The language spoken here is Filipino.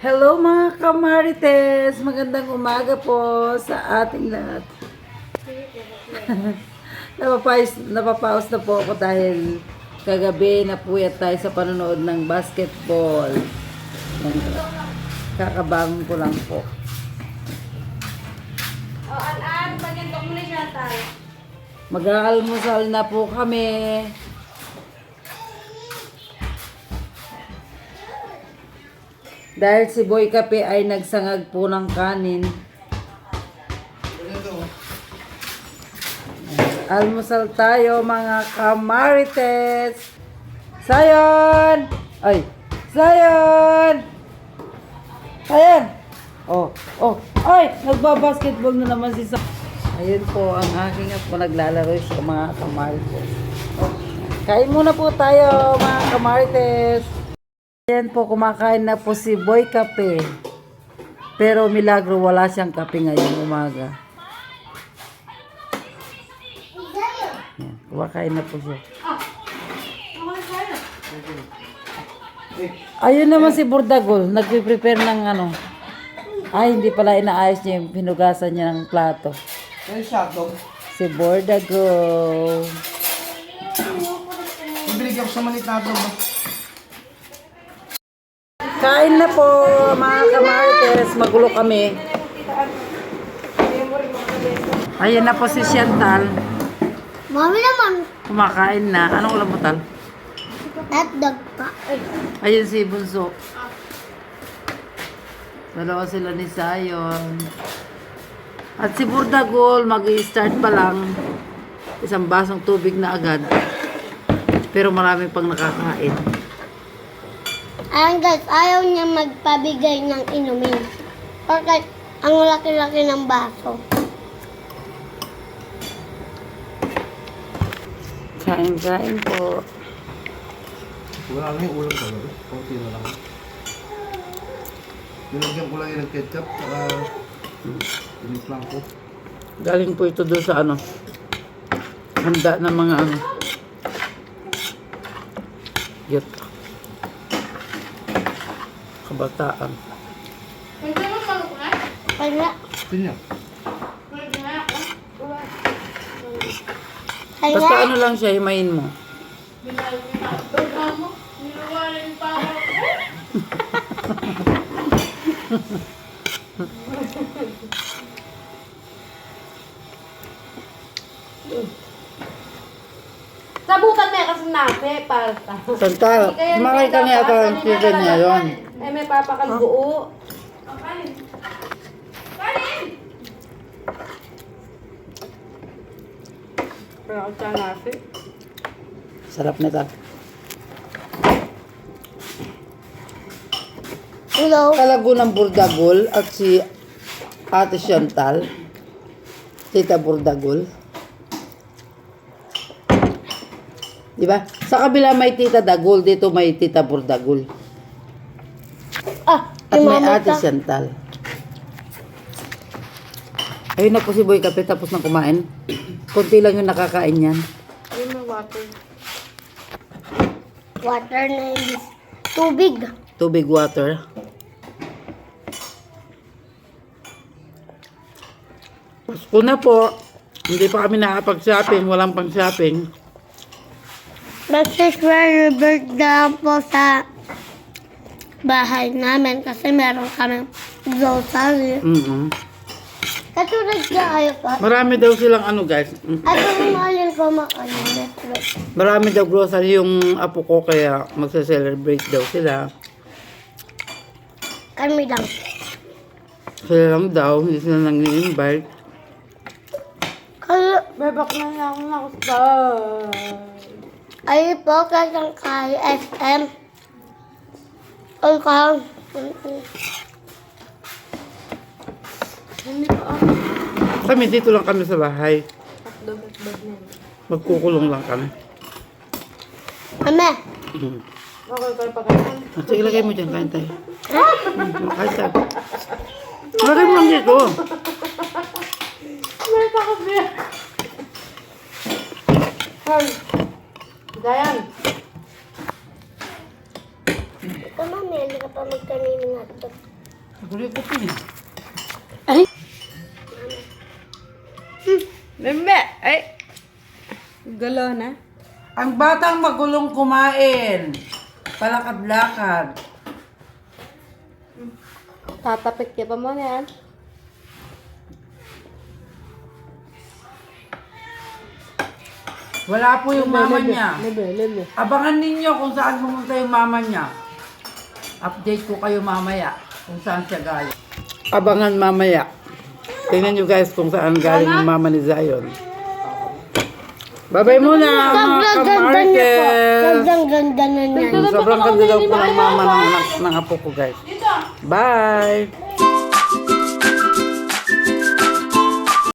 Hello mga kamarites! Magandang umaga po sa ating lahat. Napapaos na po ako dahil kagabi napuyat tayo sa panonood ng basketball. Kakabangon ko lang po. Pagintok mo na siya tayo. Mag-aalmusal na po kami. Dahil si Boy Kape ay nagsangag po ng kanin. Almusal tayo mga kamarites. Sayon! Ay! Sayon! Ayan! Oh! Ay! Nagbabasketball na naman si Sayon. Ayun po ang aking apo, naglalaro siya mga kamarites. Oh. Kain muna po tayo mga kamarites. Ayan po, kumakain na po si Boy Kape. Pero milagro wala siyang kape ngayong umaga. Ayan, kumakain na po siya. Ayun naman si Burdagol, nagpe-prepare ng ano. Ay, hindi pala inaayos niya yung pinugasan niya ng plato. Ay, sakto. Si Burdagol. Ibigay ko sa maliit na ito. Kain na po mga kamarites, magulo kami. Ayan na po si Chantal. Mami naman. Kumakain na. Anong ulam mo, Tal? Hotdog pa. Ayun si Bunso. Dalawa sila ni Sayon. At si Burdagol, mag-i-start pa lang. Isang basong tubig na agad. Pero marami pang nakakain. Ayan guys, ayaw niya magpabigay ng inumin. Bakit ang laki-laki ng baso? Kain po. Wala lang yung ulam talaga. Kunti na lang. Nilagyan ko lang yung ketchup. Saka tinimplang ko. Galing po ito doon sa ano. Handa ng mga ano. Yut. Kabataan. Kaya, Tinya. Basta ano lang siya, himayin mo. sabutan na kasi natin para Chantal, kumakay ka niya ito ang chicken niya yun. Ay, may papakalbuo. Pero ako sa nasi. Sarap nito. Hello. Kalago ng Burdagol at si Ate Chantal. Tita Burdagol. Diba? Sa kabila may Tita Dagol, dito may Tita Burdagol. Ah, At may mama Ate ka. Chantal. Ayun na po si Boy Kape tapos na kumain. Kunti lang yung nakakain yan. Ayun may water. Water na yung tubig. Tubig water. Pasko na po. Hindi pa kami nakapag-shopping. Walang pang-shopping. Mag-share birthday po sa bahay namin kasi meron kami grocery. Katulad niya ayaw pa. Marami daw silang ano guys. At kung malin ko makalimit. Marami daw grocery yung apo ko kaya magsa-celebrate daw sila. Kami lang. Sila lang daw. Hindi sila nang i-invite. Kaya, bebak na lang ako sa... Ay po, kasang kay SM. Ay ka. Kami dito lang kami sa bahay. Magkukulong lang kami. Mame. Sige, ilagay mo dyan. Kain tayo. Kain tayo. Ilagay mo lang dito. May takot niya. Dayan. Ito, Mami. ka pa magkanino nga ito. Naguloy ko pin. Ay! Bebe! Ay! Gulo na. Ang batang magulong kumain. Palakad-lakad. Tatapik ka pa mo na yan. Wala po yung mama niya. Lebe. Abangan ninyo kung saan pumunta yung mama niya. Update ko kayo mamaya kung saan siya galing. Abangan mamaya. Tingnan nyo guys kung saan galing yung mama ni Zion. Bye-bye muna mga Sobrang ganda niya po. kamartes. Sobrang ganda na niya. Sobrang ganda daw po ng mama ng apo ko guys. Bye!